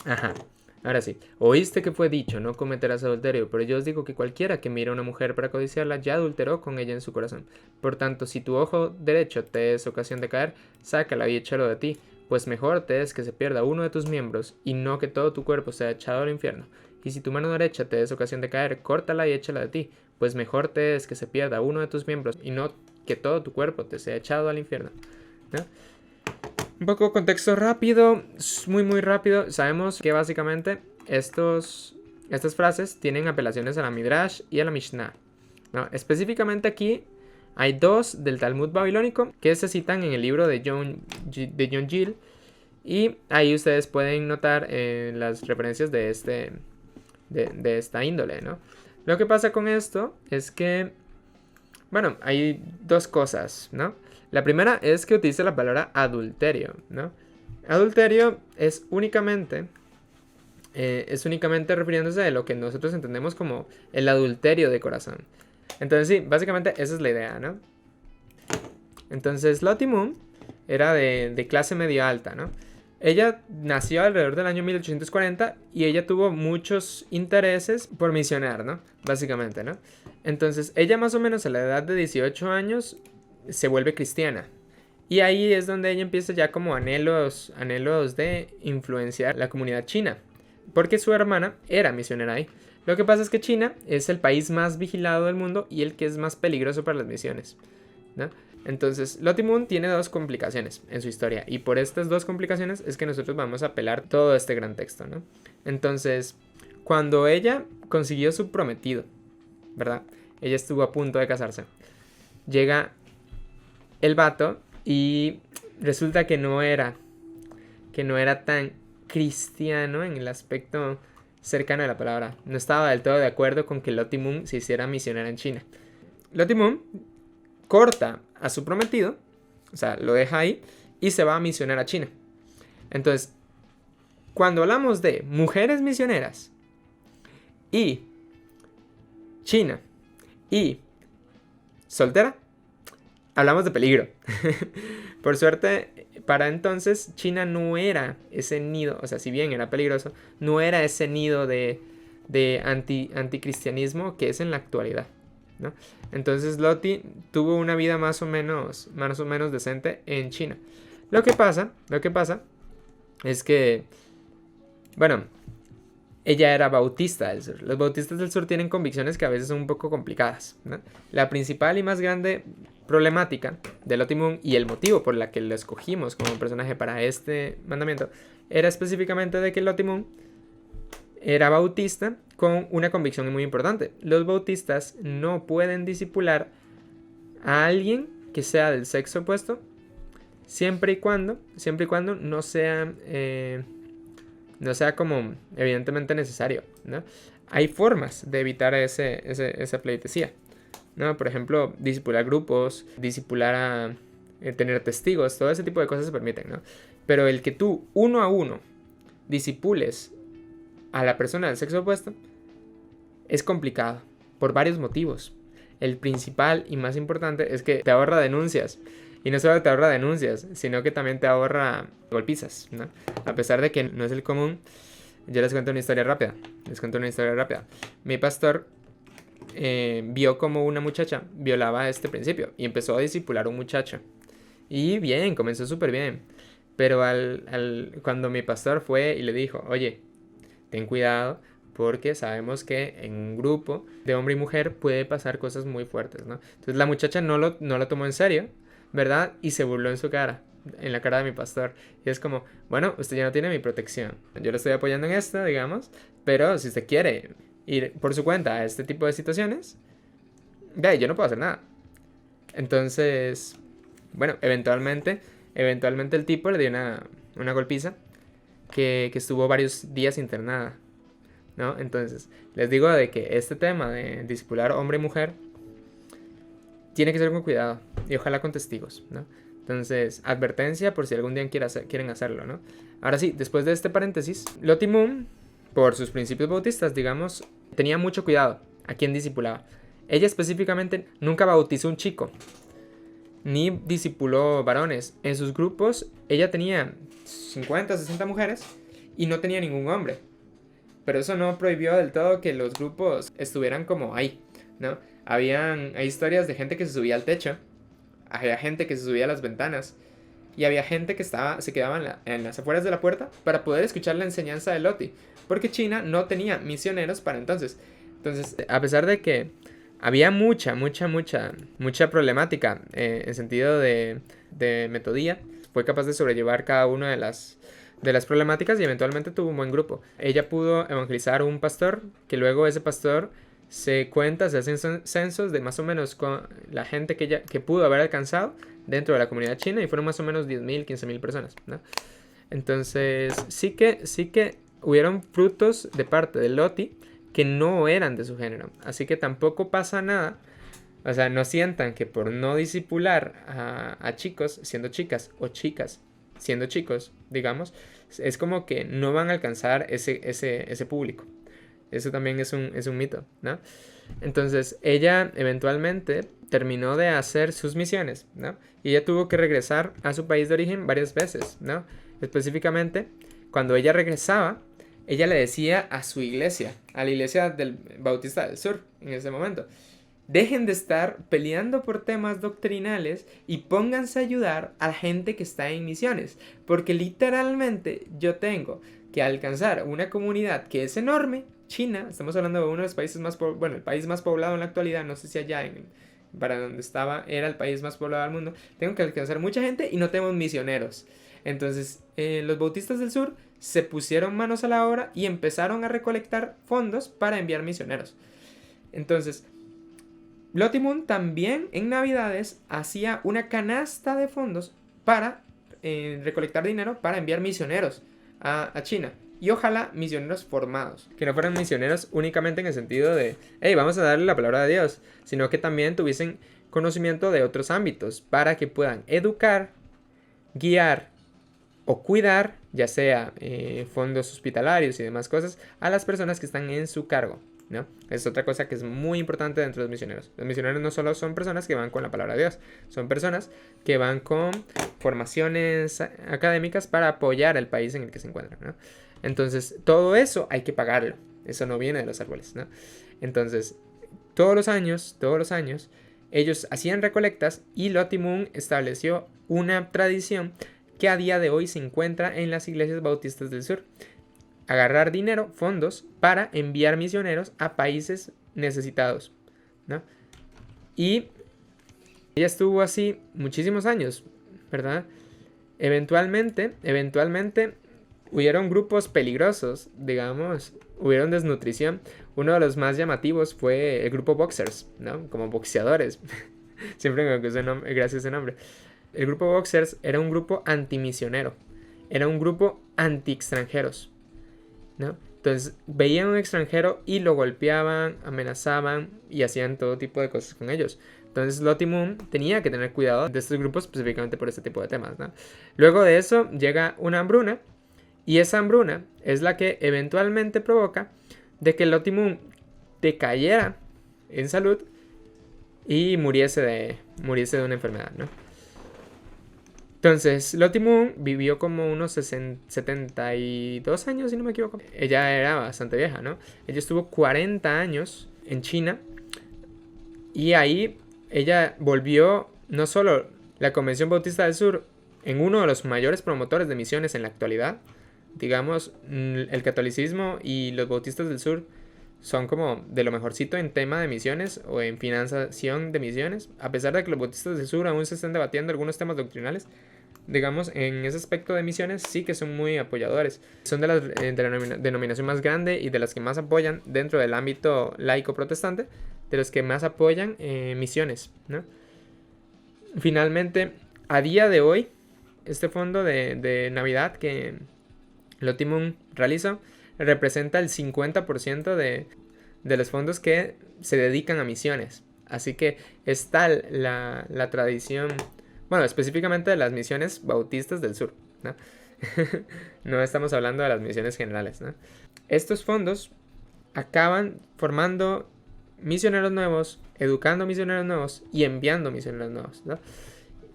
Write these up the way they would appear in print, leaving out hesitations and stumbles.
Ajá. Ahora sí, oíste que fue dicho, no cometerás adulterio, pero yo os digo que cualquiera que mire a una mujer para codiciarla ya adulteró con ella en su corazón. Por tanto, si tu ojo derecho te es ocasión de caer, sácala y échalo de ti, pues mejor te es que se pierda uno de tus miembros y no que todo tu cuerpo sea echado al infierno. Y si tu mano derecha te es ocasión de caer, córtala y échala de ti, pues mejor te es que se pierda uno de tus miembros y no que todo tu cuerpo te sea echado al infierno. ¿No? Un poco de contexto rápido, muy rápido. Sabemos que básicamente estas frases tienen apelaciones a la Midrash y a la Mishnah, ¿no? Específicamente aquí hay dos del Talmud babilónico que se citan en el libro de John Gill. Y ahí ustedes pueden notar las referencias de esta índole, ¿no? Lo que pasa con esto es que, bueno, hay dos cosas, ¿no? La primera es que utiliza la palabra adulterio, ¿no? Adulterio es únicamente refiriéndose a lo que nosotros entendemos como el adulterio de corazón. Entonces sí, básicamente esa es la idea, ¿no? Entonces Lottie Moon era de clase media alta, ¿no? Ella nació alrededor del año 1840 y ella tuvo muchos intereses por misionar, ¿no? Básicamente, ¿no? Entonces ella más o menos a la edad de 18 años se vuelve cristiana. Y ahí es donde ella empieza ya como anhelos de influenciar la comunidad china. Porque su hermana era misionera ahí. Lo que pasa es que China es el país más vigilado del mundo y el que es más peligroso para las misiones, ¿no? Entonces, Lottie Moon tiene dos complicaciones en su historia. Y por estas dos complicaciones es que nosotros vamos a apelar todo este gran texto, ¿no? Entonces, cuando ella consiguió su prometido, ¿verdad? Ella estuvo a punto de casarse. Llega el vato y resulta que no era tan cristiano en el aspecto cercano de la palabra. No estaba del todo de acuerdo con que Lottie Moon se hiciera misionera en China. Lottie Moon corta a su prometido, o sea, lo deja ahí y se va a misionar a China. Entonces, cuando hablamos de mujeres misioneras y China y soltera, hablamos de peligro. Por suerte, para entonces China no era ese nido, o sea, si bien era peligroso, no era ese nido de anticristianismo que es en la actualidad, ¿no? Entonces Lottie tuvo una vida más o menos decente en China. Lo que pasa es que, bueno, ella era bautista del sur. Los bautistas del sur tienen convicciones que a veces son un poco complicadas, ¿no? La principal y más grande problemática de Lottie Moon y el motivo por la que lo escogimos como personaje para este mandamiento era específicamente de que Lottie Moon era bautista con una convicción muy importante. Los bautistas no pueden discipular a alguien que sea del sexo opuesto siempre y cuando no sea como evidentemente necesario, ¿no? Hay formas de evitar esa pleitesía, ¿no? Por ejemplo, discipular grupos, discipular a tener testigos, todo ese tipo de cosas se permiten, ¿no? Pero el que tú uno a uno discipules a la persona del sexo opuesto es complicado por varios motivos. El principal y más importante es que te ahorra denuncias. Y no solo te ahorra denuncias, sino que también te ahorra golpizas, ¿no? A pesar de que no es el común, yo les cuento una historia rápida. Mi pastor vio como una muchacha violaba este principio y empezó a discipular a un muchacho. Y bien, comenzó súper bien. Pero cuando mi pastor fue y le dijo, oye, ten cuidado porque sabemos que en un grupo de hombre y mujer puede pasar cosas muy fuertes, ¿no? Entonces la muchacha no lo tomó en serio, ¿verdad? Y se burló en la cara de mi pastor. Y es como, bueno, usted ya no tiene mi protección. Yo le estoy apoyando en esto, digamos, pero si usted quiere ir por su cuenta a este tipo de situaciones, yo no puedo hacer nada. Entonces, bueno, eventualmente el tipo le dio una golpiza que estuvo varios días internada, ¿no? Entonces, les digo de que este tema de discipular hombre y mujer tiene que ser con cuidado y ojalá con testigos, ¿no? Entonces, advertencia por si algún día quieren hacerlo, ¿no? Ahora sí, después de este paréntesis, Lottie Moon, por sus principios bautistas, digamos, tenía mucho cuidado a quien discipulaba. Ella específicamente nunca bautizó un chico, ni discipuló varones. En sus grupos, ella tenía 50, 60 mujeres y no tenía ningún hombre. Pero eso no prohibió del todo que los grupos estuvieran como ahí, ¿no? Hay historias de gente que se subía al techo, había gente que se subía a las ventanas, y había gente que se quedaba en las afueras de la puerta para poder escuchar la enseñanza de Loti, porque China no tenía misioneros para entonces. Entonces, a pesar de que había mucha problemática en sentido de metodía, fue capaz de sobrellevar cada una de las problemáticas y eventualmente tuvo un buen grupo. Ella pudo evangelizar a un pastor, que luego ese pastor se hacen censos de más o menos con la gente que pudo haber alcanzado dentro de la comunidad china, y fueron más o menos 10,000, 15,000 personas, ¿no? Entonces sí que hubieron frutos de parte de Loti que no eran de su género, así que tampoco pasa nada. O sea, no sientan que por no discipular a chicos siendo chicas, o chicas siendo chicos, digamos, es como que no van a alcanzar ese público. Eso también es un mito, ¿no? Entonces, ella eventualmente terminó de hacer sus misiones, ¿no? Y ella tuvo que regresar a su país de origen varias veces, ¿no? Específicamente, cuando ella regresaba, ella le decía a su iglesia, a la iglesia del Bautista del Sur, en ese momento: dejen de estar peleando por temas doctrinales y pónganse a ayudar a la gente que está en misiones. Porque literalmente yo tengo que alcanzar una comunidad que es enorme. China, estamos hablando de uno de los países el país más poblado en la actualidad. No sé si allá para donde estaba era el país más poblado del mundo. Tengo que alcanzar mucha gente y no tenemos misioneros. Entonces los bautistas del sur se pusieron manos a la obra y empezaron a recolectar fondos para enviar misioneros. Entonces Loti Moon también en Navidades hacía una canasta de fondos para recolectar dinero para enviar misioneros a China. Y ojalá misioneros formados, que no fueran misioneros únicamente en el sentido de, hey, vamos a darle la palabra de Dios, sino que también tuviesen conocimiento de otros ámbitos para que puedan educar, guiar o cuidar, ya sea fondos hospitalarios y demás cosas, a las personas que están en su cargo, ¿no? Es otra cosa que es muy importante dentro de los misioneros. Los misioneros no solo son personas que van con la palabra de Dios, son personas que van con formaciones académicas para apoyar al país en el que se encuentran, ¿no? Entonces, todo eso hay que pagarlo. Eso no viene de los árboles, ¿no? Entonces, todos los años, ellos hacían recolectas y Loti Moon estableció una tradición que a día de hoy se encuentra en las iglesias bautistas del sur. Agarrar dinero, fondos, para enviar misioneros a países necesitados, ¿no? Y ella estuvo así muchísimos años, ¿verdad? Eventualmente, hubieron grupos peligrosos, digamos, hubieron desnutrición. Uno de los más llamativos fue el grupo Boxers, ¿no? Como boxeadores. Siempre me gusta gracias a ese nombre. El grupo Boxers era un grupo antimisionero, era un grupo anti-extranjeros, ¿no? Entonces veían a un extranjero y lo golpeaban, amenazaban y hacían todo tipo de cosas con ellos. Entonces Loti Moon tenía que tener cuidado de estos grupos específicamente por este tipo de temas, ¿no? Luego de eso llega una hambruna, y esa hambruna es la que eventualmente provoca de que Loti Moon decayera en salud y muriese de una enfermedad, ¿no? Entonces, Loti Moon vivió como unos 72 años, si no me equivoco. Ella era bastante vieja, ¿no? Ella estuvo 40 años en China y ahí ella volvió no solo la Convención Bautista del Sur en uno de los mayores promotores de misiones en la actualidad. Digamos, el catolicismo y los bautistas del sur son como de lo mejorcito en tema de misiones o en financiación de misiones, a pesar de que los bautistas del sur aún se están debatiendo algunos temas doctrinales. Digamos, en ese aspecto de misiones sí que son muy apoyadores. Son de la denominación más grande y de las que más apoyan dentro del ámbito laico protestante, de los que más apoyan misiones, ¿no? Finalmente, a día de hoy, este fondo de Navidad que Loti Moon realiza representa el 50% de los fondos que se dedican a misiones. Así que es tal la tradición, bueno, específicamente de las misiones bautistas del sur, ¿no? No estamos hablando de las misiones generales, ¿no? Estos fondos acaban formando misioneros nuevos, educando misioneros nuevos y enviando misioneros nuevos, ¿no?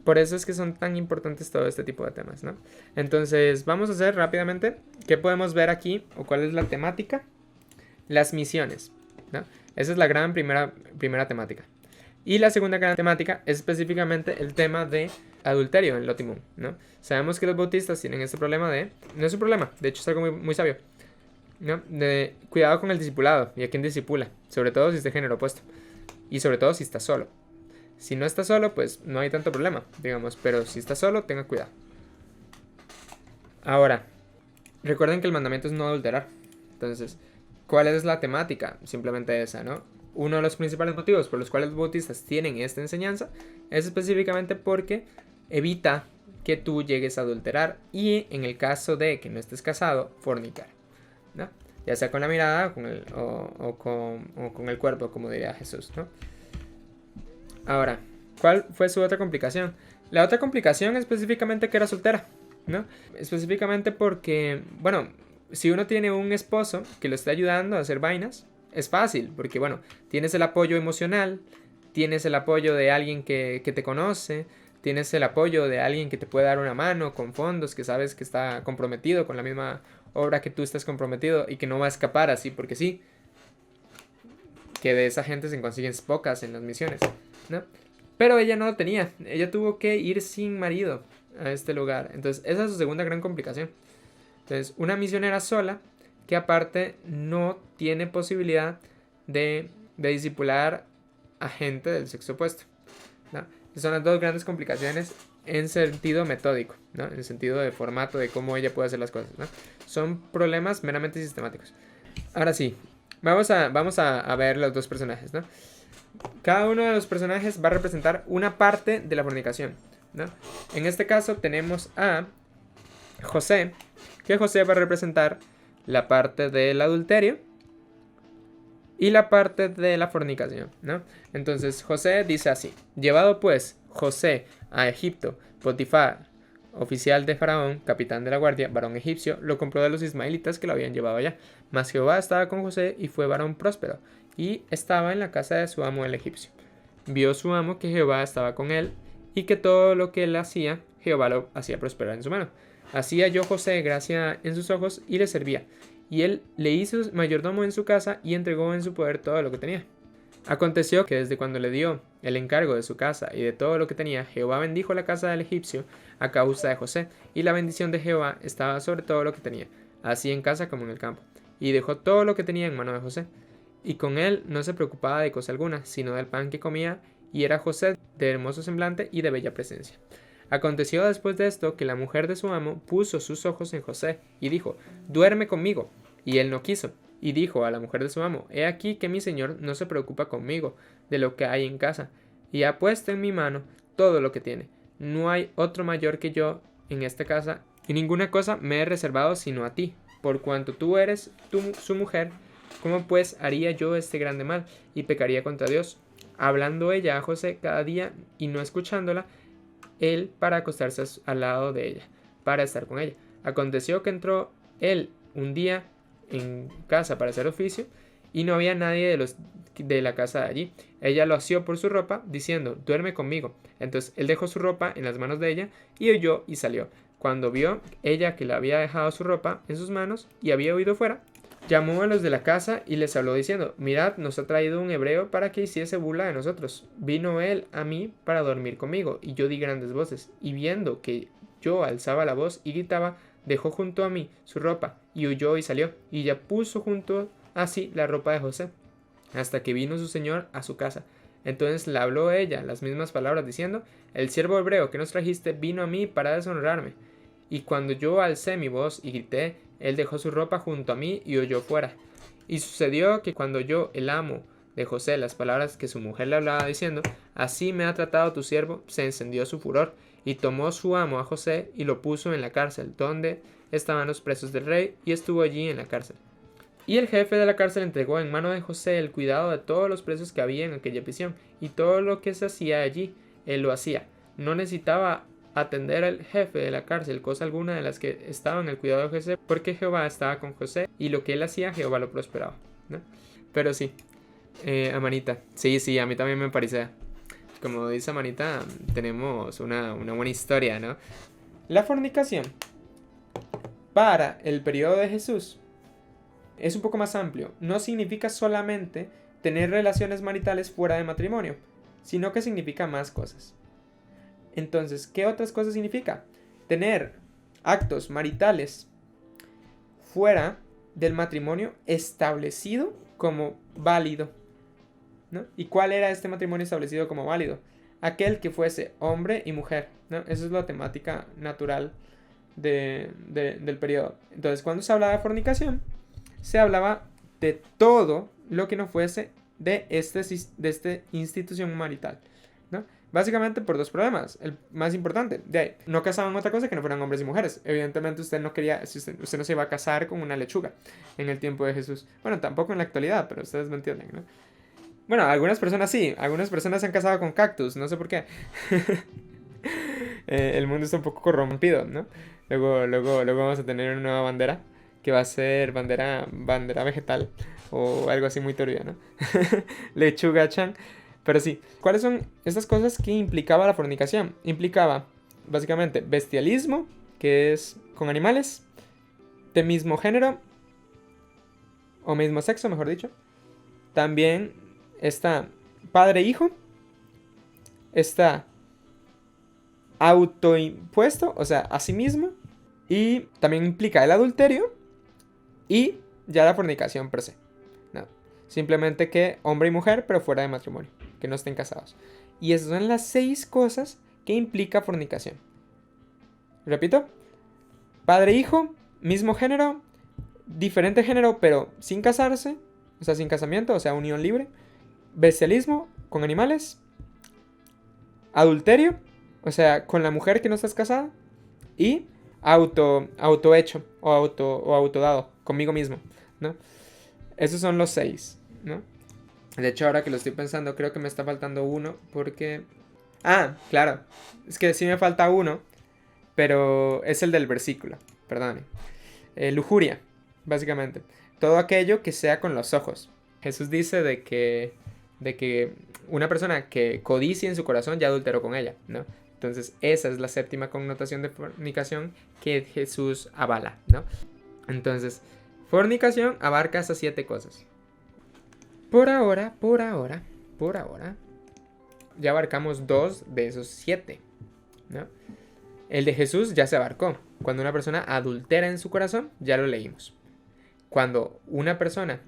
Por eso es que son tan importantes todo este tipo de temas, ¿no? Entonces, vamos a hacer rápidamente qué podemos ver aquí o cuál es la temática. Las misiones, ¿no? Esa es la gran primera temática. Y la segunda gran temática es específicamente el tema de adulterio en Lotimum, ¿no? Sabemos que los bautistas tienen este problema de... No es un problema, de hecho es algo muy, muy sabio, ¿no? De cuidado con el discipulado y a quién discipula, sobre todo si es de género opuesto. Y sobre todo si está solo. Si no está solo, pues no hay tanto problema, digamos. Pero si está solo, tenga cuidado. Ahora, recuerden que el mandamiento es no adulterar. Entonces, ¿cuál es la temática? Simplemente esa, ¿no? Uno de los principales motivos por los cuales los bautistas tienen esta enseñanza es específicamente porque evita que tú llegues a adulterar y, en el caso de que no estés casado, fornicar, ¿no? Ya sea con la mirada o con el cuerpo, como diría Jesús, ¿no? Ahora, ¿cuál fue su otra complicación? La otra complicación específicamente que era soltera, ¿no? Específicamente porque, bueno, si uno tiene un esposo que lo está ayudando a hacer vainas, es fácil, porque, bueno, tienes el apoyo emocional, tienes el apoyo de alguien que te conoce, tienes el apoyo de alguien que te puede dar una mano con fondos, que sabes que está comprometido con la misma obra que tú estás comprometido y que no va a escapar así porque sí. Que de esa gente se consiguen pocas en las misiones, ¿no? Pero ella no lo tenía. Ella tuvo que ir sin marido a este lugar. Entonces, esa es su segunda gran complicación. Entonces, una misionera sola que aparte no tiene posibilidad de discipular a gente del sexo opuesto, ¿no? Son las dos grandes complicaciones en sentido metódico, ¿no? En sentido de formato, de cómo ella puede hacer las cosas, ¿no? Son problemas meramente sistemáticos. Ahora sí, vamos a ver los dos personajes, ¿no? Cada uno de los personajes va a representar una parte de la fornicación, ¿no? En este caso tenemos a José, que José va a representar la parte del adulterio y la parte de la fornicación, ¿no? Entonces José dice así: llevado pues José a Egipto, Potifar, oficial de Faraón, capitán de la guardia, varón egipcio, lo compró de los ismaelitas que lo habían llevado allá. Mas Jehová estaba con José y fue varón próspero, y estaba en la casa de su amo el egipcio. Vio su amo que Jehová estaba con él, y que todo lo que él hacía, Jehová lo hacía prosperar en su mano. Así halló José gracia en sus ojos y le servía. Y él le hizo mayordomo en su casa y entregó en su poder todo lo que tenía. Aconteció que desde cuando le dio el encargo de su casa y de todo lo que tenía, Jehová bendijo la casa del egipcio a causa de José, y la bendición de Jehová estaba sobre todo lo que tenía, así en casa como en el campo. Y dejó todo lo que tenía en mano de José. Y con él no se preocupaba de cosa alguna, sino del pan que comía, y era José de hermoso semblante y de bella presencia. Aconteció después de esto que la mujer de su amo puso sus ojos en José y dijo: duerme conmigo. Y él no quiso. Y dijo a la mujer de su amo: he aquí que mi señor no se preocupa conmigo de lo que hay en casa, y ha puesto en mi mano todo lo que tiene. No hay otro mayor que yo en esta casa, y ninguna cosa me he reservado sino a ti, por cuanto tú eres su mujer. ¿Cómo pues haría yo este grande mal y pecaría contra Dios? Hablando ella a José cada día y no escuchándola, él para acostarse al lado de ella, para estar con ella. Aconteció que entró él un día en casa para hacer oficio, y no había nadie de la casa de allí. Ella lo asió por su ropa, diciendo: duerme conmigo. Entonces él dejó su ropa en las manos de ella, y huyó y salió. Cuando vio ella que le había dejado su ropa en sus manos y había huido fuera, llamó a los de la casa y les habló diciendo: mirad, nos ha traído un hebreo para que hiciese burla de nosotros. Vino él a mí para dormir conmigo, y yo di grandes voces, y viendo que yo alzaba la voz y gritaba, dejó junto a mí su ropa, y huyó y salió, y ya puso junto a sí la ropa de José, hasta que vino su señor a su casa. Entonces le habló ella las mismas palabras, diciendo: el siervo hebreo que nos trajiste vino a mí para deshonrarme. Y cuando yo alcé mi voz y grité, él dejó su ropa junto a mí y huyó fuera. Y sucedió que cuando oyó el amo de José las palabras que su mujer le hablaba, diciendo: así me ha tratado tu siervo, se encendió su furor, y tomó su amo a José y lo puso en la cárcel, donde estaban los presos del rey, y estuvo allí en la cárcel. Y el jefe de la cárcel entregó en mano de José el cuidado de todos los presos que había en aquella prisión, y todo lo que se hacía allí, él lo hacía. No necesitaba atender al jefe de la cárcel cosa alguna de las que estaban en el cuidado de José, porque Jehová estaba con José, y lo que él hacía, Jehová lo prosperaba, ¿no? Pero sí, Amanita, sí, a mí también me parece. como dice Manita, tenemos una buena historia, ¿no? La fornicación para el periodo de Jesús es un poco más amplio. No significa solamente tener relaciones maritales fuera de matrimonio, sino que significa más cosas. Entonces, ¿qué otras cosas significa? Tener actos maritales fuera del matrimonio establecido como válido, ¿no? ¿Y cuál era este matrimonio establecido como válido? Aquel que fuese hombre y mujer, ¿no? Esa es la temática natural del periodo. Entonces, cuando se hablaba de fornicación, se hablaba de todo lo que no fuese de esta institución marital, ¿no? Básicamente por dos problemas. El más importante, de ahí, no casaban otra cosa que no fueran hombres y mujeres. Evidentemente usted no quería, usted no se iba a casar con una lechuga en el tiempo de Jesús. Bueno, tampoco en la actualidad, pero ustedes me entienden, ¿no? Bueno, algunas personas sí, algunas personas se han casado con cactus, no sé por qué. El mundo está un poco corrompido, ¿no? Luego vamos a tener una nueva bandera, que va a ser bandera vegetal, o algo así muy turbio, ¿no? Lechuga-chan. Pero sí, ¿cuáles son estas cosas que implicaba la fornicación? Implicaba, básicamente, bestialismo, que es con animales, de mismo género, o mismo sexo, mejor dicho. También está padre-hijo, está autoimpuesto, o sea, a sí mismo, y también implica el adulterio y ya la fornicación per se. No, simplemente que hombre y mujer, pero fuera de matrimonio, que no estén casados. Y esas son las 6 cosas que implica fornicación. Repito, padre-hijo, mismo género, diferente género, pero sin casarse, o sea, sin casamiento, o sea, unión libre, bestialismo con animales, adulterio, o sea, con la mujer que no estás casada, y autohecho o autodado, conmigo mismo, ¿no? Esos son los 6, ¿no? De hecho, ahora que lo estoy pensando, creo que me está faltando uno, porque... Ah, claro, es que sí me falta uno, pero es el del versículo, perdón. Lujuria, básicamente. Todo aquello que sea con los ojos. Jesús dice de que una persona que codicia en su corazón ya adulteró con ella, ¿no? Entonces esa es la 7ª connotación de fornicación que Jesús avala, ¿no? Entonces, fornicación abarca esas 7 cosas. Por ahora, ya abarcamos 2 de esos 7, ¿no? El de Jesús ya se abarcó. Cuando una persona adultera en su corazón, ya lo leímos. Cuando una persona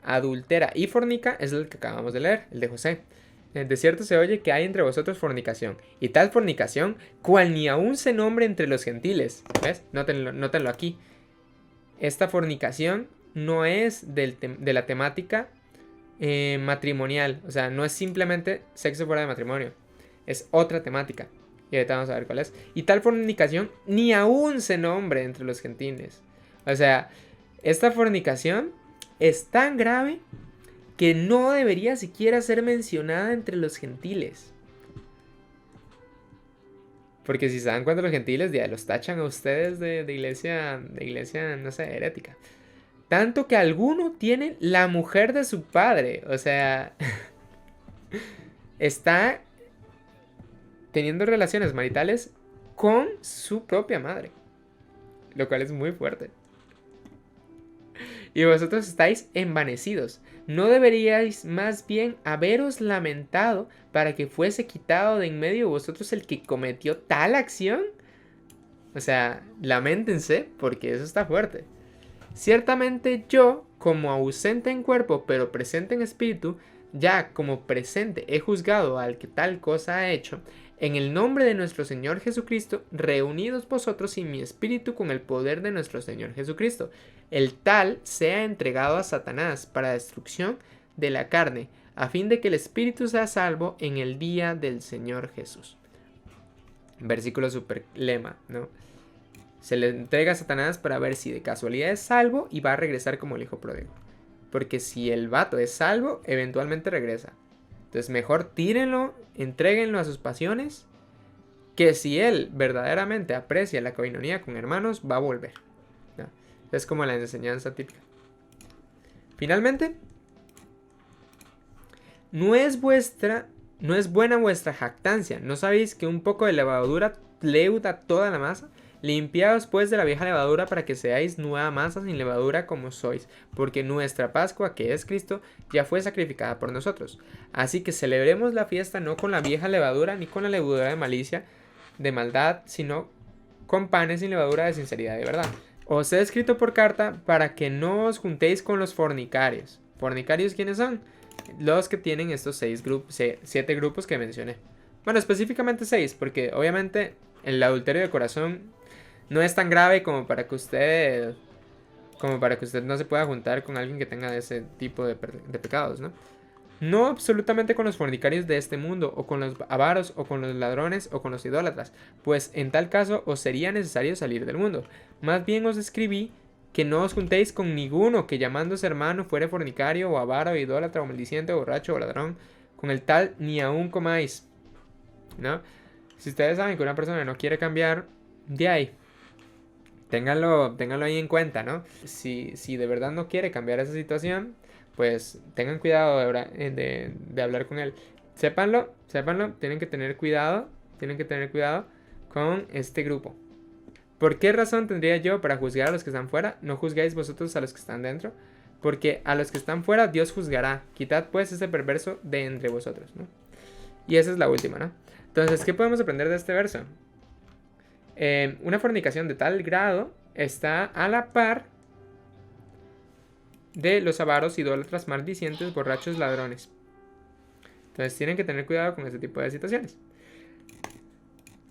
adultera y fornica es el que acabamos de leer, el de José. De cierto se oye que hay entre vosotros fornicación, y tal fornicación, cual ni aún se nombre entre los gentiles. ¿Ves? Nótenlo aquí. Esta fornicación no es de la temática matrimonial, o sea, no es simplemente sexo fuera de matrimonio, es otra temática. Y ahorita vamos a ver cuál es. Y tal fornicación ni aún se nombre entre los gentiles. O sea, esta fornicación es tan grave que no debería siquiera ser mencionada entre los gentiles. Porque si se dan cuenta los gentiles, ya los tachan a ustedes de iglesia, no sé, herética. Tanto que alguno tiene la mujer de su padre. O sea, está teniendo relaciones maritales con su propia madre. Lo cual es muy fuerte. Y vosotros estáis envanecidos. ¿No deberíais más bien haberos lamentado para que fuese quitado de en medio de vosotros el que cometió tal acción? O sea, lamentense porque eso está fuerte. Ciertamente yo, como ausente en cuerpo pero presente en espíritu, ya como presente he juzgado al que tal cosa ha hecho, en el nombre de nuestro Señor Jesucristo, reunidos vosotros y mi espíritu con el poder de nuestro Señor Jesucristo. El tal sea entregado a Satanás para destrucción de la carne, a fin de que el espíritu sea salvo en el día del Señor Jesús. Versículo super lema, ¿no? Se le entrega a Satanás para ver si de casualidad es salvo y va a regresar como el hijo pródigo. Porque si el vato es salvo, eventualmente regresa. Entonces mejor tírenlo, entréguenlo a sus pasiones, que si él verdaderamente aprecia la coinonía con hermanos, va a volver, ¿no? Es como la enseñanza típica. Finalmente, no es vuestra no es buena vuestra jactancia. ¿No sabéis que un poco de levadura leuda toda la masa? Limpiaos pues de la vieja levadura para que seáis nueva masa sin levadura como sois, porque nuestra Pascua, que es Cristo, ya fue sacrificada por nosotros. Así que celebremos la fiesta no con la vieja levadura ni con la levadura de malicia, de maldad, sino con panes sin levadura de sinceridad y de verdad. Os he escrito por carta para que no os juntéis con los fornicarios. ¿Fornicarios quiénes son? Los que tienen estos 7 grupos que mencioné. Bueno, específicamente 6, porque obviamente el adulterio de corazón no es tan grave como para que usted no se pueda juntar con alguien que tenga ese tipo de pecados, ¿no? No absolutamente con los fornicarios de este mundo, o con los avaros, o con los ladrones, o con los idólatras, pues en tal caso os sería necesario salir del mundo. Más bien os escribí que no os juntéis con ninguno que llamándose hermano fuere fornicario, o avaro, o idólatra, o maldiciente, o borracho, o ladrón. Con el tal ni aún comáis, ¿no? Si ustedes saben que una persona no quiere cambiar, de ahí, ténganlo ahí en cuenta, ¿no? Si de verdad no quiere cambiar esa situación, pues tengan cuidado de hablar con él. Sépanlo, tienen que tener cuidado con este grupo. ¿Por qué razón tendría yo para juzgar a los que están fuera? ¿No juzgáis vosotros a los que están dentro? Porque a los que están fuera Dios juzgará. Quitad pues ese perverso de entre vosotros, ¿no? Y esa es la última, ¿no? Entonces, ¿qué podemos aprender de este verso? Una fornicación de tal grado está a la par de los avaros, idólatras, maldicientes, borrachos, ladrones. Entonces tienen que tener cuidado con ese tipo de situaciones.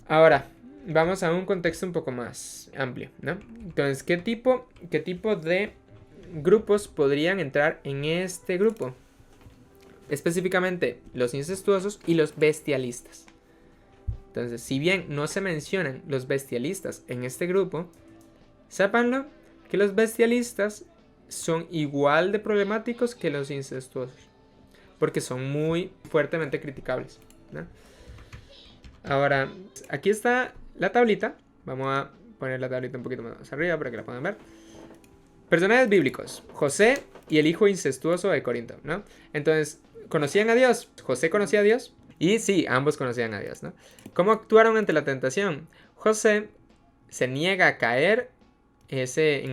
Ahora, vamos a un contexto un poco más amplio, ¿no? Entonces, ¿qué tipo de grupos podrían entrar en este grupo? Específicamente, los incestuosos y los bestialistas. Entonces, si bien no se mencionan los bestialistas en este grupo, sépanlo que los bestialistas son igual de problemáticos que los incestuosos, porque son muy fuertemente criticables, ¿no? Ahora, aquí está la tablita. Vamos a poner la tablita un poquito más arriba para que la puedan ver. Personajes bíblicos: José y el hijo incestuoso de Corinto, ¿no? Entonces, ¿conocían a Dios? ¿José conocía a Dios? Y sí, ambos conocían a Dios, ¿no? ¿Cómo actuaron ante la tentación? José se niega a caer en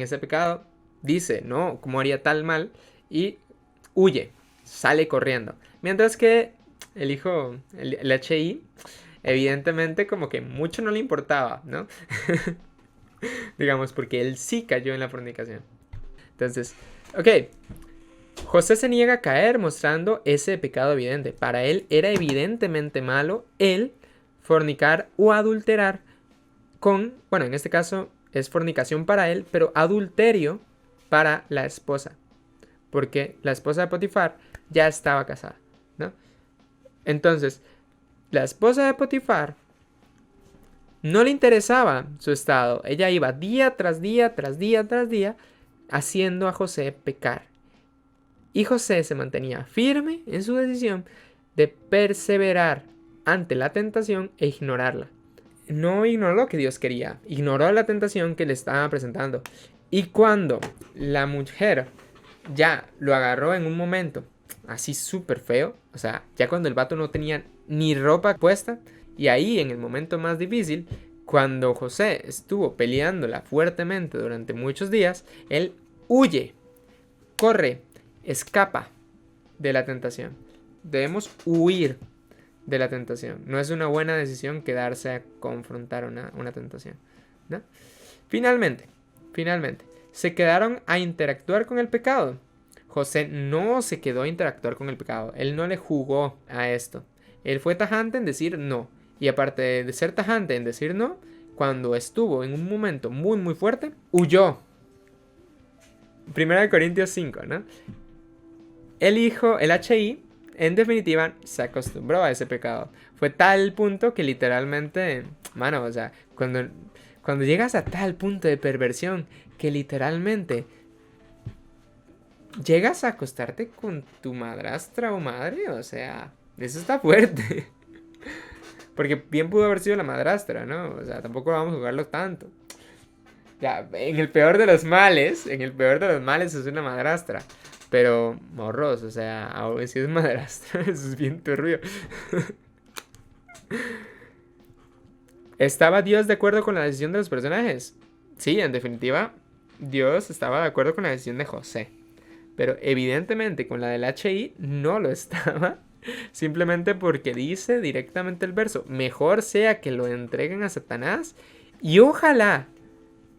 ese pecado. Dice, no, ¿cómo haría tal mal? Y huye, sale corriendo. Mientras que el hijo, el HI, evidentemente como que mucho no le importaba, ¿no? Digamos, porque él sí cayó en la fornicación. Entonces, ok. José se niega a caer mostrando ese pecado evidente. Para él era evidentemente malo el fornicar o adulterar con, bueno, en este caso es fornicación para él, pero adulterio para la esposa. Porque la esposa de Potifar ya estaba casada, ¿no? Entonces, la esposa de Potifar no le interesaba su estado. Ella iba día tras día, tras día, tras día, haciendo a José pecar. Y José se mantenía firme en su decisión de perseverar ante la tentación e ignorarla. No ignoró lo que Dios quería, ignoró la tentación que le estaba presentando. Y cuando la mujer ya lo agarró en un momento así súper feo, o sea, ya cuando el vato no tenía ni ropa puesta, y ahí en el momento más difícil, cuando José estuvo peleándola fuertemente durante muchos días, él huye, corre, escapa de la tentación. Debemos huir de la tentación. No es una buena decisión quedarse a confrontar una tentación, ¿no? Finalmente, se quedaron a interactuar con el pecado. José no se quedó a interactuar con el pecado. Él no le jugó a esto. Él fue tajante en decir no. Y aparte de ser tajante en decir no, cuando estuvo en un momento muy muy fuerte, huyó. 1 Corintios 5, ¿no? El HI, en definitiva, se acostumbró a ese pecado. Fue tal punto que literalmente, mano, o sea, cuando llegas a tal punto de perversión que literalmente llegas a acostarte con tu madrastra o madre, o sea, eso está fuerte. Porque bien pudo haber sido la madrastra, ¿no? O sea, tampoco vamos a jugarlo tanto. Ya, en el peor de los males es una madrastra. Pero, morros, o sea, aún si es madrastra, eso es bien turbio. ¿Estaba Dios de acuerdo con la decisión de los personajes? Sí, en definitiva, Dios estaba de acuerdo con la decisión de José. Pero evidentemente con la del HI no lo estaba. Simplemente porque dice directamente el verso: mejor sea que lo entreguen a Satanás y ojalá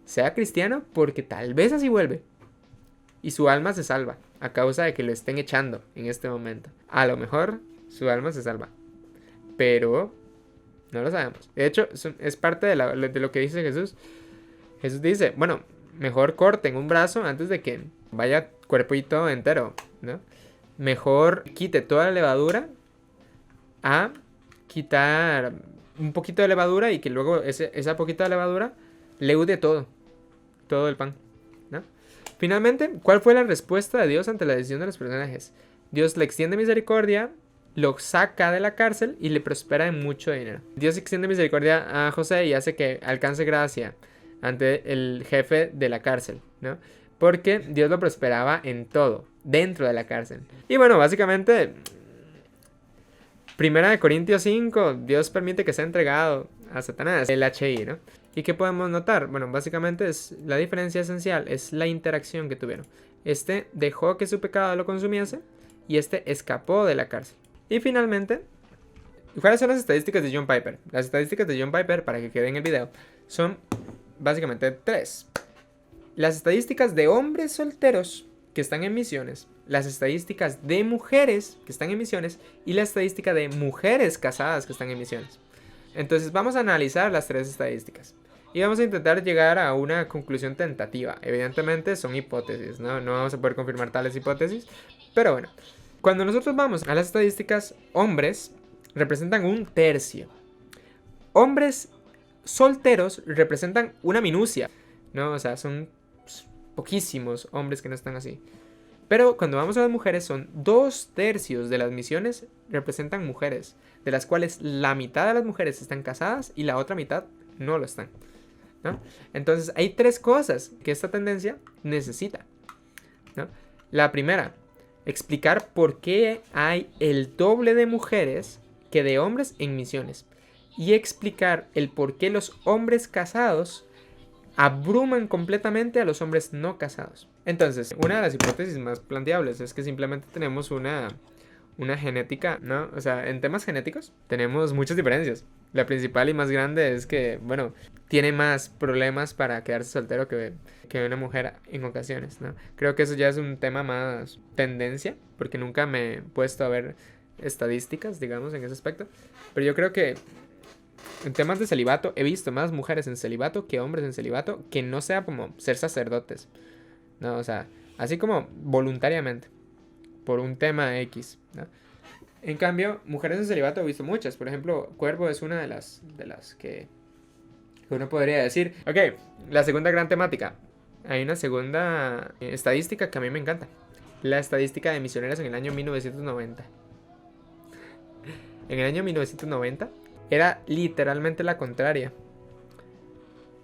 sea cristiano, porque tal vez así vuelve y su alma se salva a causa de que lo estén echando en este momento. A lo mejor su alma se salva, pero no lo sabemos. De hecho, es parte de lo que dice Jesús. Jesús dice, bueno, mejor corten un brazo antes de que vaya cuerpo y todo entero, ¿no? Mejor quite toda la levadura a quitar un poquito de levadura y que luego esa poquita de levadura leude todo el pan, ¿no? Finalmente, ¿cuál fue la respuesta de Dios ante la decisión de los personajes? Dios le extiende misericordia, lo saca de la cárcel y le prospera en mucho dinero. Dios extiende misericordia a José y hace que alcance gracia ante el jefe de la cárcel, ¿no? Porque Dios lo prosperaba en todo, dentro de la cárcel. Y bueno, básicamente, 1 Corintios 5, Dios permite que sea entregado a Satanás, el HI, ¿no? ¿Y qué podemos notar? Bueno, básicamente la diferencia esencial es la interacción que tuvieron. Este dejó que su pecado lo consumiese y este escapó de la cárcel. Y finalmente, ¿cuáles son las estadísticas de John Piper? Las estadísticas de John Piper, para que quede en el video, son básicamente 3. Las estadísticas de hombres solteros que están en misiones, las estadísticas de mujeres que están en misiones y la estadística de mujeres casadas que están en misiones. Entonces vamos a analizar las 3 estadísticas y vamos a intentar llegar a una conclusión tentativa. Evidentemente son hipótesis, ¿no? No vamos a poder confirmar tales hipótesis, pero bueno. Cuando nosotros vamos a las estadísticas, hombres representan 1/3. Hombres solteros representan una minucia, ¿no? O sea, son poquísimos hombres que no están así. Pero cuando vamos a las mujeres, son 2/3 de las misiones representan mujeres, de las cuales la mitad de las mujeres están casadas y la otra mitad no lo están, ¿no? Entonces hay 3 cosas que esta tendencia necesita, ¿no? La primera, explicar por qué hay el doble de mujeres que de hombres en misiones. Y explicar el por qué los hombres casados abruman completamente a los hombres no casados. Entonces, una de las hipótesis más planteables es que simplemente tenemos una genética, ¿no? O sea, en temas genéticos tenemos muchas diferencias. La principal y más grande es que, bueno, tiene más problemas para quedarse soltero que una mujer en ocasiones, ¿no? Creo que eso ya es un tema más tendencia, porque nunca me he puesto a ver estadísticas, digamos, en ese aspecto. Pero yo creo que en temas de celibato he visto más mujeres en celibato que hombres en celibato, que no sea como ser sacerdotes, ¿no? O sea, así como voluntariamente, por un tema X, ¿no? En cambio, mujeres en celibato he visto muchas. Por ejemplo, Cuervo es una de las que uno podría decir. Ok, la segunda gran temática. Hay una segunda estadística que a mí me encanta. La estadística de misioneras en el año 1990. En el año 1990 era literalmente la contraria.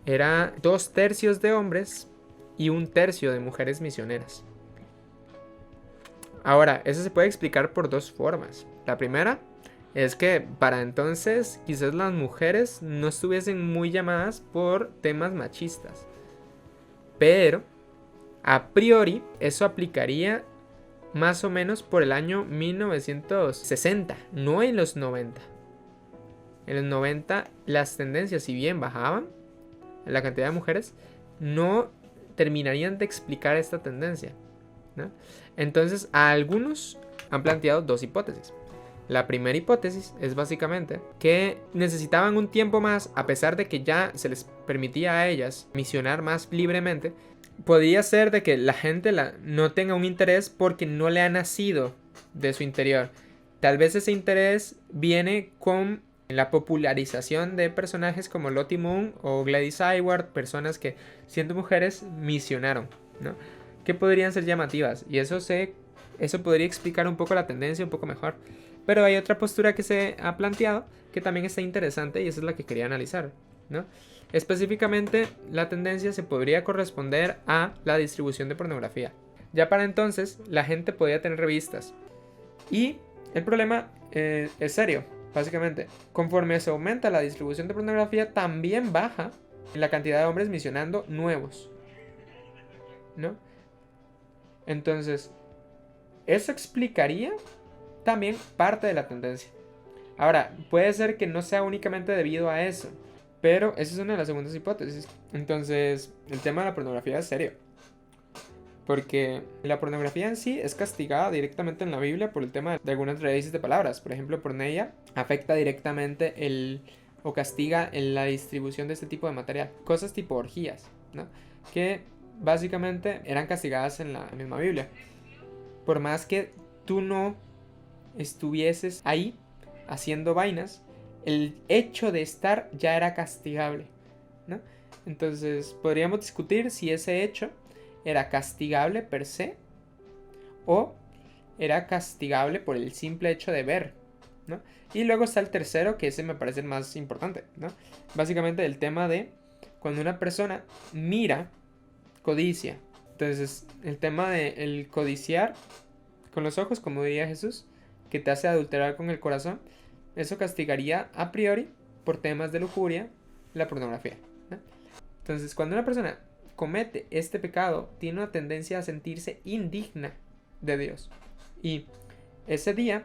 Era 2/3 de hombres y 1/3 de mujeres misioneras. Ahora, eso se puede explicar por 2 formas. La primera es que para entonces quizás las mujeres no estuviesen muy llamadas por temas machistas. Pero, a priori, eso aplicaría más o menos por el año 1960, no en los 90. En los 90 las tendencias, si bien bajaban la cantidad de mujeres, no terminarían de explicar esta tendencia, ¿no? Entonces, a algunos han planteado 2 hipótesis. La primera hipótesis es básicamente que necesitaban un tiempo más, a pesar de que ya se les permitía a ellas misionar más libremente. Podría ser de que la gente no tenga un interés porque no le ha nacido de su interior. Tal vez ese interés viene con la popularización de personajes como Lottie Moon o Gladys Aylward, personas que siendo mujeres misionaron, ¿no? Que podrían ser llamativas, y eso podría explicar un poco la tendencia un poco mejor. Pero hay otra postura que se ha planteado que también está interesante, y esa es la que quería analizar, ¿no? Específicamente, la tendencia se podría corresponder a la distribución de pornografía. Ya para entonces la gente podía tener revistas. Y el problema es serio, básicamente. Conforme se aumenta la distribución de pornografía, también baja la cantidad de hombres misionando nuevos, ¿no? Entonces, eso explicaría también parte de la tendencia. Ahora, puede ser que no sea únicamente debido a eso, pero esa es una de las segundas hipótesis. Entonces, el tema de la pornografía es serio. Porque la pornografía en sí es castigada directamente en la Biblia por el tema de algunas raíces de palabras. Por ejemplo, porneia afecta directamente o castiga en la distribución de este tipo de material. Cosas tipo orgías, ¿no? Que básicamente eran castigadas en la misma Biblia. Por más que tú no estuvieses ahí haciendo vainas, el hecho de estar ya era castigable, ¿no? Entonces podríamos discutir si ese hecho era castigable per se o era castigable por el simple hecho de ver, ¿no? Y luego está el tercero, que ese me parece el más importante, ¿no? Básicamente el tema de cuando una persona mira, codicia. Entonces el tema de el codiciar con los ojos, como diría Jesús, que te hace adulterar con el corazón, eso castigaría a priori por temas de lujuria la pornografía, ¿no? Entonces, cuando una persona comete este pecado, tiene una tendencia a sentirse indigna de Dios. Y ese día,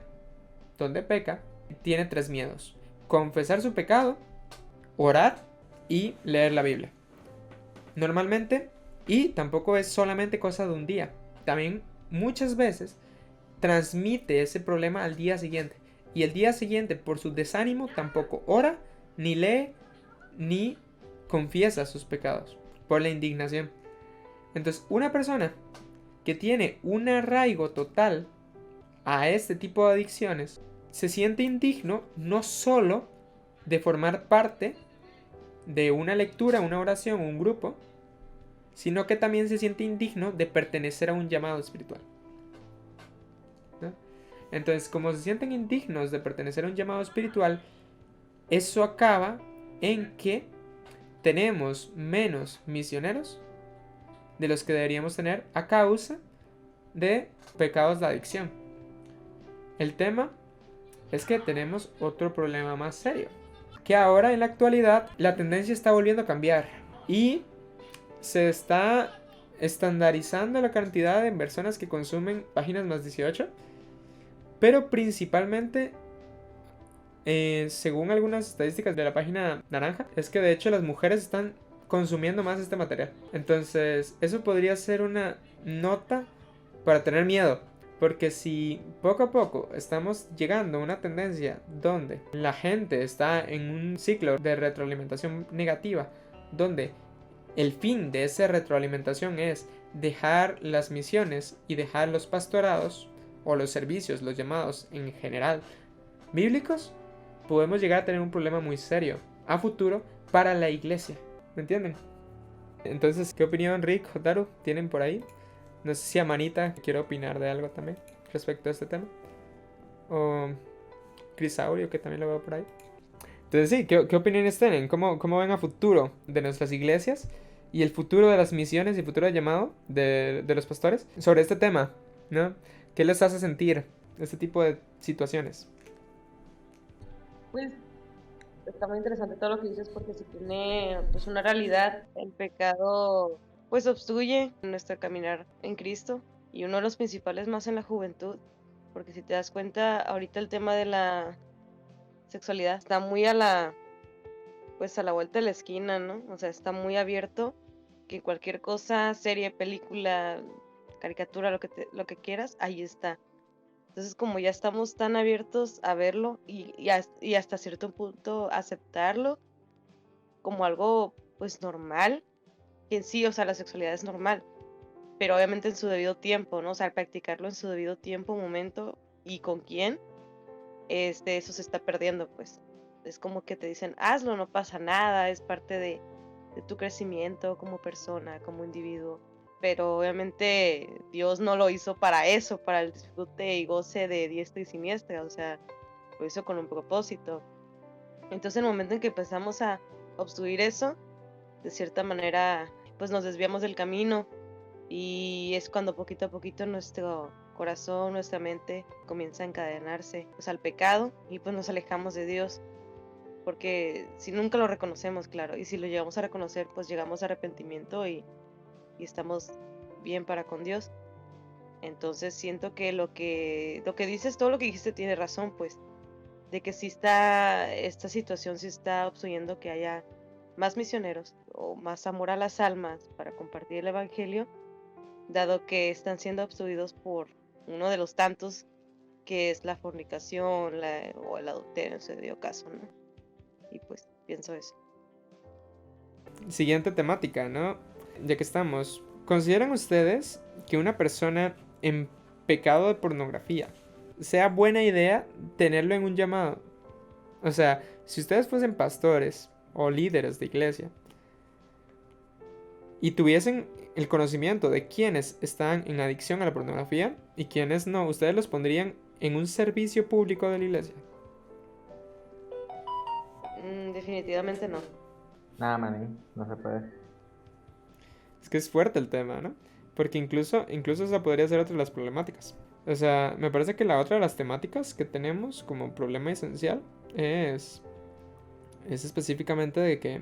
donde peca, tiene 3 miedos: confesar su pecado, orar y leer la Biblia. Normalmente, y tampoco es solamente cosa de un día, también muchas veces transmite ese problema al día siguiente. Y el día siguiente, por su desánimo, tampoco ora, ni lee, ni confiesa sus pecados, por la indignación. Entonces, una persona que tiene un arraigo total a este tipo de adicciones, se siente indigno no solo de formar parte de una lectura, una oración, un grupo, sino que también se siente indigno de pertenecer a un llamado espiritual, ¿no? Entonces, como se sienten indignos de pertenecer a un llamado espiritual, eso acaba en que tenemos menos misioneros de los que deberíamos tener a causa de pecados de adicción. El tema es que tenemos otro problema más serio, que ahora en la actualidad la tendencia está volviendo a cambiar y se está estandarizando la cantidad de personas que consumen páginas más 18, pero principalmente según algunas estadísticas de la página naranja, es que de hecho las mujeres están consumiendo más este material. Entonces, eso podría ser una nota para tener miedo. Porque si poco a poco estamos llegando a una tendencia donde la gente está en un ciclo de retroalimentación negativa, donde el fin de esa retroalimentación es dejar las misiones y dejar los pastorados o los servicios, los llamados en general bíblicos, podemos llegar a tener un problema muy serio a futuro para la iglesia. ¿Me entienden? Entonces, ¿qué opinión Rick, Jotaru tienen por ahí? No sé si Amanita quiere opinar de algo también respecto a este tema. O Crisaurio, que también lo veo por ahí. Entonces, sí, ¿qué opiniones tienen? ¿Cómo ven a futuro de nuestras iglesias? Y el futuro de las misiones y el futuro de llamado de los pastores sobre este tema, ¿no? ¿Qué les hace sentir este tipo de situaciones? Pues está muy interesante todo lo que dices porque si tiene pues una realidad, el pecado pues obstruye nuestro caminar en Cristo y uno de los principales más en la juventud, porque si te das cuenta ahorita el tema de la sexualidad está muy pues a la vuelta de la esquina, ¿no? O sea, está muy abierto que cualquier cosa, serie, película, caricatura, lo que quieras, ahí está. Entonces, como ya estamos tan abiertos a verlo y hasta cierto punto aceptarlo como algo, pues, normal, que en sí, o sea, la sexualidad es normal, pero obviamente en su debido tiempo, ¿no? O sea, al practicarlo en su debido tiempo, momento y con quién, eso se está perdiendo, pues. Es como que te dicen, hazlo, no pasa nada, es parte de tu crecimiento como persona, como individuo. Pero obviamente Dios no lo hizo para eso, para el disfrute y goce de diestra y siniestra, o sea, lo hizo con un propósito. Entonces, en el momento en que empezamos a obstruir eso, de cierta manera, pues nos desviamos del camino Y es cuando poquito a poquito nuestro corazón, nuestra mente comienza a encadenarse pues, al pecado y pues nos alejamos de Dios. Porque si nunca lo reconocemos, claro, y si lo llegamos a reconocer, pues llegamos a arrepentimiento y estamos bien para con Dios. Entonces siento que lo que dices, todo lo que dijiste tiene razón, pues, de que sí esta situación sí está obstruyendo que haya más misioneros o más amor a las almas para compartir el evangelio, dado que están siendo obstruidos por uno de los tantos que es la fornicación o el adulterio, en se dio caso, ¿no? Y pues pienso eso. Siguiente temática, ¿no? Ya que estamos, ¿consideran ustedes que una persona en pecado de pornografía sea buena idea tenerlo en un llamado? O sea, si ustedes fuesen pastores o líderes de iglesia y tuviesen el conocimiento de quienes están en adicción a la pornografía y quienes no, ¿ustedes los pondrían en un servicio público de la iglesia? Definitivamente no. Nada, manín, no se puede. Es que es fuerte el tema, ¿no? Porque incluso esa podría ser otra de las problemáticas. O sea, me parece que la otra de las temáticas que tenemos como problema esencial es específicamente de que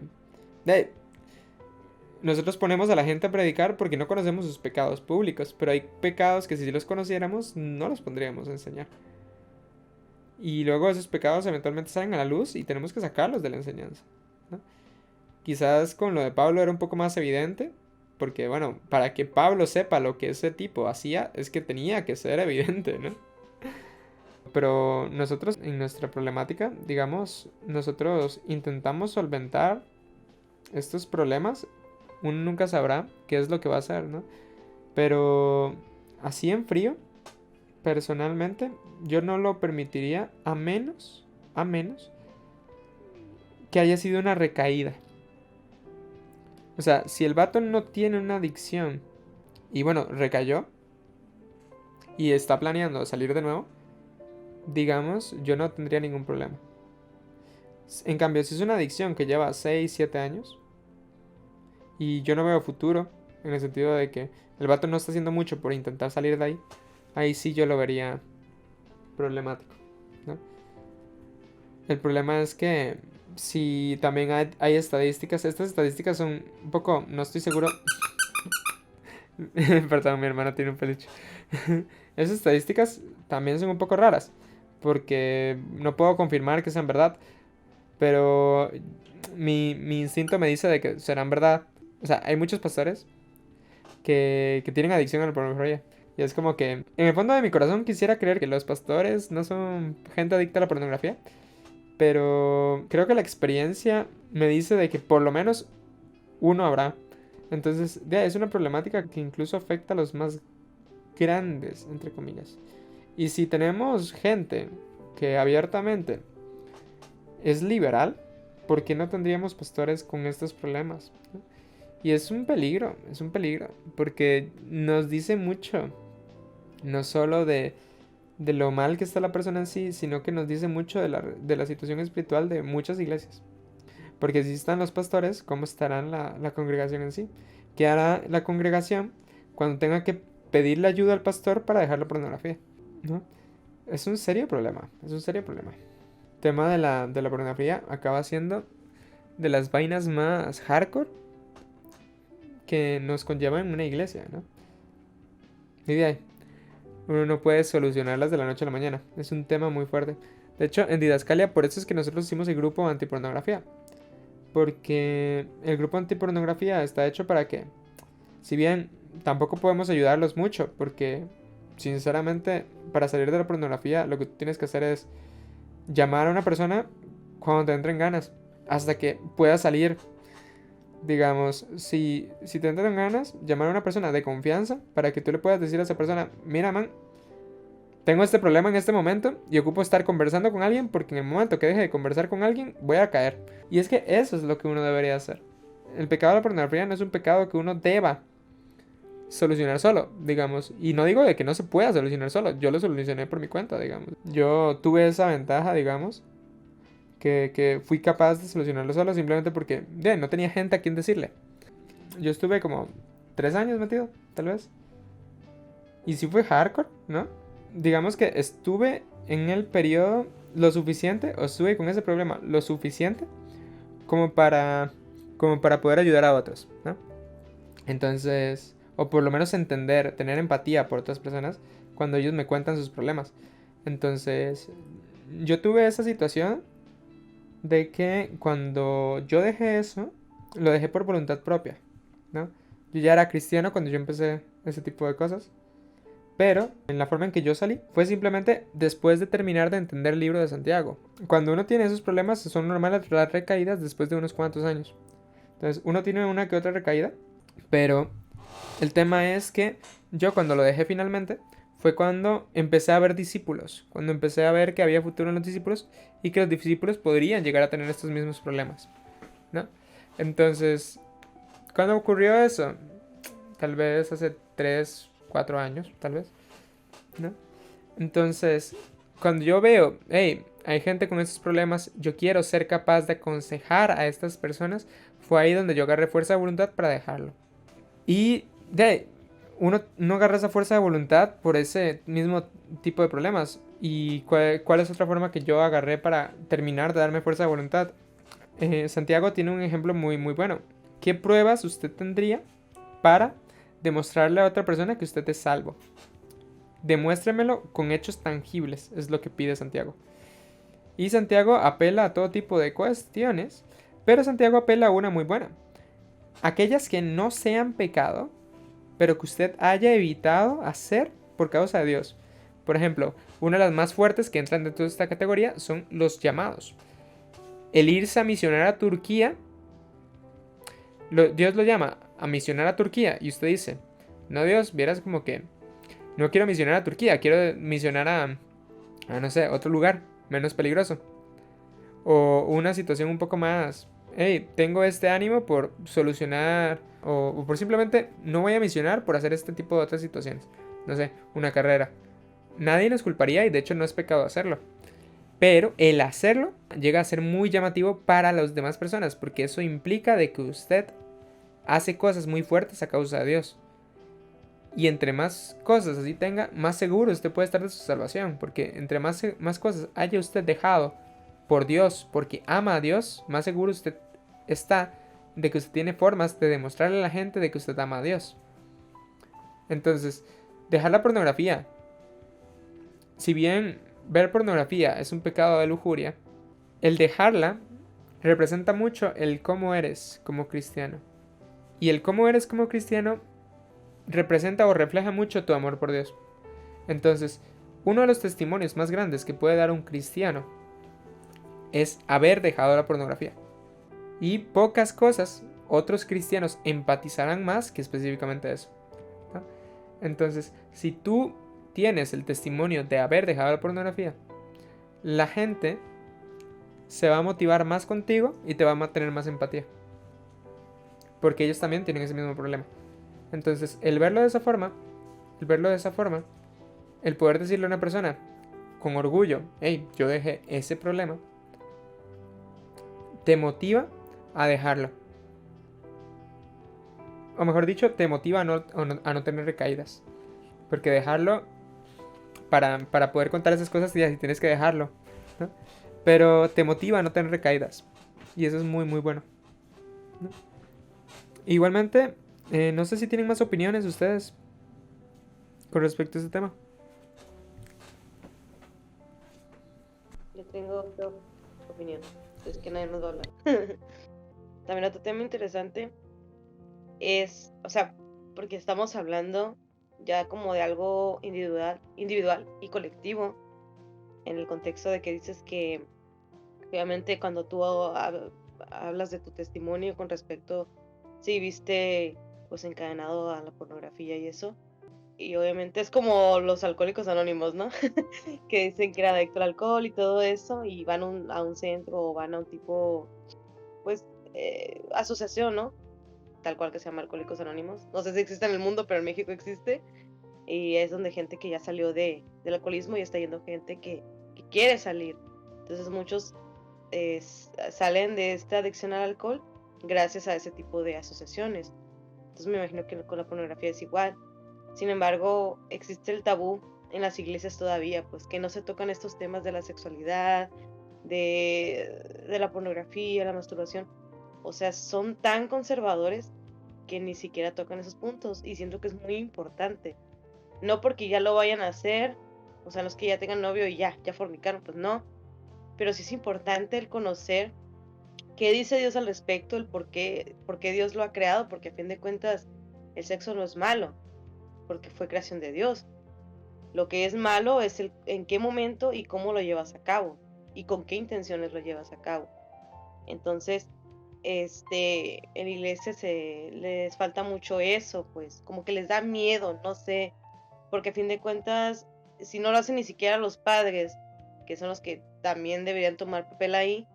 nosotros ponemos a la gente a predicar porque no conocemos sus pecados públicos, pero hay pecados que si los conociéramos no los pondríamos a enseñar. Y luego esos pecados eventualmente salen a la luz y tenemos que sacarlos de la enseñanza, ¿no? Quizás con lo de Pablo era un poco más evidente, porque bueno, para que Pablo sepa lo que ese tipo hacía, es que tenía que ser evidente, ¿no? Pero nosotros en nuestra problemática, digamos, nosotros intentamos solventar estos problemas. Uno nunca sabrá qué es lo que va a hacer, ¿no? Pero así en frío, personalmente, yo no lo permitiría a menos que haya sido una recaída. O sea, si el vato no tiene una adicción y bueno, recayó y está planeando salir de nuevo, digamos, yo no tendría ningún problema. En cambio, si es una adicción que lleva 6, 7 años y yo no veo futuro, en el sentido de que el vato no está haciendo mucho por intentar salir de ahí, ahí sí yo lo vería problemático, ¿no? El problema es que si también hay estadísticas, estas estadísticas son un poco, no estoy seguro. Perdón, mi hermano tiene un peluche. Esas estadísticas también son un poco raras, porque no puedo confirmar que sean verdad, pero mi instinto me dice de que serán verdad. O sea, hay muchos pastores que tienen adicción a la pornografía. Y es como que, en el fondo de mi corazón quisiera creer que los pastores no son gente adicta a la pornografía, pero creo que la experiencia me dice de que por lo menos uno habrá. Entonces, es una problemática que incluso afecta a los más grandes, entre comillas. Y si tenemos gente que abiertamente es liberal, ¿por qué no tendríamos pastores con estos problemas? Y es un peligro, porque nos dice mucho, no solo de lo mal que está la persona en sí, sino que nos dice mucho de la situación espiritual de muchas iglesias. Porque si están los pastores, ¿cómo estará la congregación en sí? ¿Qué hará la congregación cuando tenga que pedirle ayuda al pastor para dejar la pornografía? ¿No? Es un serio problema, El tema de la pornografía acaba siendo de las vainas más hardcore que nos conllevan una iglesia, ¿no? Y de ahí, uno no puede solucionarlas de la noche a la mañana. Es un tema muy fuerte. De hecho, en Didascalia, por eso es que nosotros hicimos el grupo antipornografía. Porque el grupo antipornografía está hecho para que, si bien tampoco podemos ayudarlos mucho, porque sinceramente para salir de la pornografía lo que tú tienes que hacer es llamar a una persona cuando te entren ganas, hasta que pueda salir. Digamos, si te entran ganas, llamar a una persona de confianza para que tú le puedas decir a esa persona, mira man, tengo este problema en este momento y ocupo estar conversando con alguien porque en el momento que deje de conversar con alguien voy a caer. Y es que eso es lo que uno debería hacer. El pecado de la pornografía no es un pecado que uno deba solucionar solo, digamos. Y no digo de que no se pueda solucionar solo, yo lo solucioné por mi cuenta, digamos. Yo tuve esa ventaja, digamos, que fui capaz de solucionarlo solo simplemente porque no tenía gente a quien decirle. Yo estuve como 3 años metido, tal vez. Y sí fue hardcore, ¿no? Digamos que estuve en el periodo lo suficiente, o estuve con ese problema lo suficiente como para, como para poder ayudar a otros, ¿no? Entonces, o por lo menos entender, tener empatía por otras personas cuando ellos me cuentan sus problemas. Entonces, yo tuve esa situación de que cuando yo dejé eso, lo dejé por voluntad propia, ¿no? Yo ya era cristiano cuando yo empecé ese tipo de cosas. Pero en la forma en que yo salí fue simplemente después de terminar de entender el libro de Santiago. Cuando uno tiene esos problemas son normales las recaídas después de unos cuantos años. Entonces uno tiene una que otra recaída, pero el tema es que yo cuando lo dejé finalmente fue cuando empecé a ver discípulos, cuando empecé a ver que había futuro en los discípulos y que los discípulos podrían llegar a tener estos mismos problemas, ¿no? Entonces, ¿cuándo ocurrió eso? Tal vez hace 3, 4 años, tal vez, ¿no? Entonces, cuando yo veo, hey, hay gente con estos problemas, yo quiero ser capaz de aconsejar a estas personas, fue ahí donde yo agarré fuerza de voluntad para dejarlo. Y uno no agarra esa fuerza de voluntad por ese mismo tipo de problemas. ¿Y cuál es otra forma que yo agarré para terminar de darme fuerza de voluntad? Santiago tiene un ejemplo muy, muy bueno. ¿Qué pruebas usted tendría para demostrarle a otra persona que usted es salvo? Demuéstremelo con hechos tangibles, es lo que pide Santiago. Y Santiago apela a todo tipo de cuestiones, pero Santiago apela a una muy buena. Aquellas que no sean pecado, pero que usted haya evitado hacer por causa de Dios. Por ejemplo, una de las más fuertes que entran dentro de esta categoría son los llamados. El irse a misionar a Turquía, Dios lo llama a misionar a Turquía y usted dice, no Dios, vieras como que no quiero misionar a Turquía, quiero misionar a no sé, otro lugar menos peligroso. O una situación un poco más, hey, tengo este ánimo por solucionar o por simplemente no voy a misionar por hacer este tipo de otras situaciones. No sé, una carrera. Nadie nos culparía y de hecho no es pecado hacerlo. Pero el hacerlo llega a ser muy llamativo para las demás personas porque eso implica de que usted hace cosas muy fuertes a causa de Dios. Y entre más cosas así tenga, más seguro usted puede estar de su salvación. Porque entre más cosas haya usted dejado por Dios, porque ama a Dios, más seguro usted está de que usted tiene formas de demostrarle a la gente de que usted ama a Dios. Entonces, dejar la pornografía. Si bien ver pornografía es un pecado de lujuria, el dejarla representa mucho el cómo eres como cristiano. Y el cómo eres como cristiano representa o refleja mucho tu amor por Dios. Entonces, uno de los testimonios más grandes que puede dar un cristiano es haber dejado la pornografía. Y pocas cosas otros cristianos empatizarán más que específicamente eso, ¿no? Entonces, si tú tienes el testimonio de haber dejado la pornografía, la gente se va a motivar más contigo y te va a tener más empatía. Porque ellos también tienen ese mismo problema. Entonces, el verlo de esa forma, el poder decirle a una persona con orgullo, hey, yo dejé ese problema, te motiva a dejarlo. O mejor dicho, te motiva a no tener recaídas. Porque dejarlo, para poder contar esas cosas, ya tienes que dejarlo, ¿no? Pero te motiva a no tener recaídas. Y eso es muy, muy bueno, ¿no? Igualmente, no sé si tienen más opiniones ustedes con respecto a este tema. Yo tengo otra opinión. Es que nadie nos va a hablar. También otro tema interesante es, o sea, porque estamos hablando ya como de algo individual y colectivo, en el contexto de que dices que obviamente cuando tú hablas de tu testimonio con respecto, si viste pues encadenado a la pornografía y eso, y obviamente es como los alcohólicos anónimos, ¿no? Que dicen que era adicto al alcohol y todo eso, y van a un centro o van a un tipo, pues, asociación, ¿no? Tal cual que se llama Alcohólicos Anónimos. No sé si existe en el mundo, pero en México existe. Y es donde gente que ya salió del alcoholismo y está yendo gente que quiere salir. Entonces muchos salen de esta adicción al alcohol gracias a ese tipo de asociaciones. Entonces me imagino que con la pornografía es igual. Sin embargo, existe el tabú en las iglesias todavía, pues que no se tocan estos temas de la sexualidad, de la pornografía, la masturbación. O sea, son tan conservadores que ni siquiera tocan esos puntos y siento que es muy importante. No porque ya lo vayan a hacer, o sea, no es que ya tengan novio y ya fornicaron, pues no. Pero sí es importante el conocer qué dice Dios al respecto, el por qué Dios lo ha creado, porque a fin de cuentas el sexo no es malo, porque fue creación de Dios. Lo que es malo es el en qué momento y cómo lo llevas a cabo y con qué intenciones lo llevas a cabo. Entonces, en la iglesia les falta mucho eso, pues, como que les da miedo, no sé, porque a fin de cuentas, si no lo hacen ni siquiera los padres, que son los que también deberían tomar papel ahí,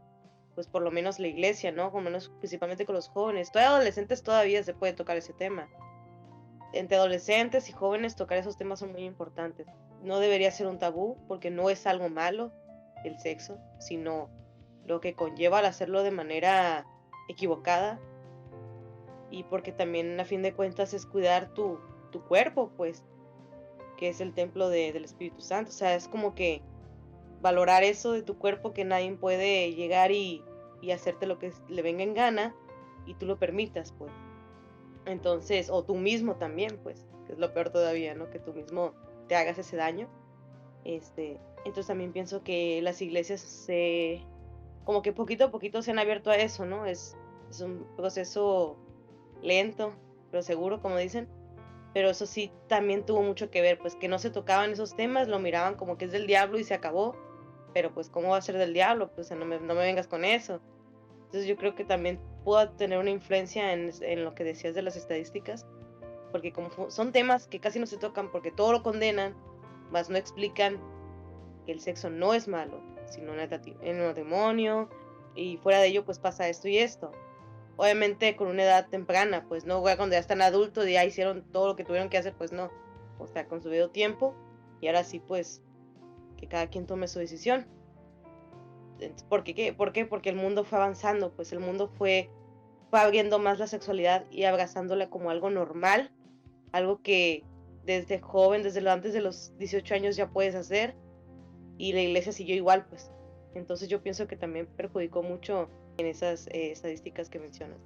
pues por lo menos la iglesia, ¿no? Como menos principalmente con los jóvenes. Todavía adolescentes todavía se puede tocar ese tema. Entre adolescentes y jóvenes tocar esos temas son muy importantes. No debería ser un tabú porque no es algo malo el sexo, sino lo que conlleva al hacerlo de manera equivocada y porque también a fin de cuentas es cuidar tu cuerpo, pues, que es el templo del Espíritu Santo. O sea, es como que valorar eso de tu cuerpo que nadie puede llegar y hacerte lo que le venga en gana y tú lo permitas, pues. Entonces, o tú mismo también, pues, que es lo peor todavía, ¿no? Que tú mismo te hagas ese daño. Entonces también pienso que las iglesias como que poquito a poquito se han abierto a eso, ¿no? Es un proceso lento, pero seguro, como dicen. Pero eso sí también tuvo mucho que ver, pues que no se tocaban esos temas, lo miraban como que es del diablo y se acabó. Pero pues, ¿cómo va a ser del diablo? Pues no me vengas con eso. Entonces yo creo que también pudo tener una influencia en lo que decías de las estadísticas, porque como son temas que casi no se tocan porque todo lo condenan, más no explican que el sexo no es malo, sino en el matrimonio, y fuera de ello pues pasa esto y esto. Obviamente con una edad temprana, pues no, cuando ya están adultos y ya hicieron todo lo que tuvieron que hacer, pues no. O sea, con su debido tiempo, y ahora sí pues que cada quien tome su decisión. ¿Por qué? ¿Por qué? Porque el mundo fue avanzando, pues el mundo fue abriendo más la sexualidad y abrazándola como algo normal, algo que desde joven, desde antes de los 18 años ya puedes hacer, y la iglesia siguió igual, pues. Entonces yo pienso que también perjudicó mucho en esas estadísticas que mencionas.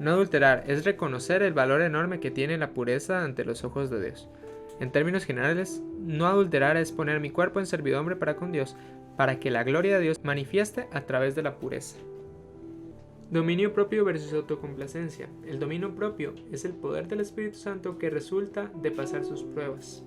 No adulterar es reconocer el valor enorme que tiene la pureza ante los ojos de Dios. En términos generales, no adulterar es poner mi cuerpo en servidumbre para con Dios, para que la gloria de Dios manifieste a través de la pureza. Dominio propio versus autocomplacencia. El dominio propio es el poder del Espíritu Santo que resulta de pasar sus pruebas.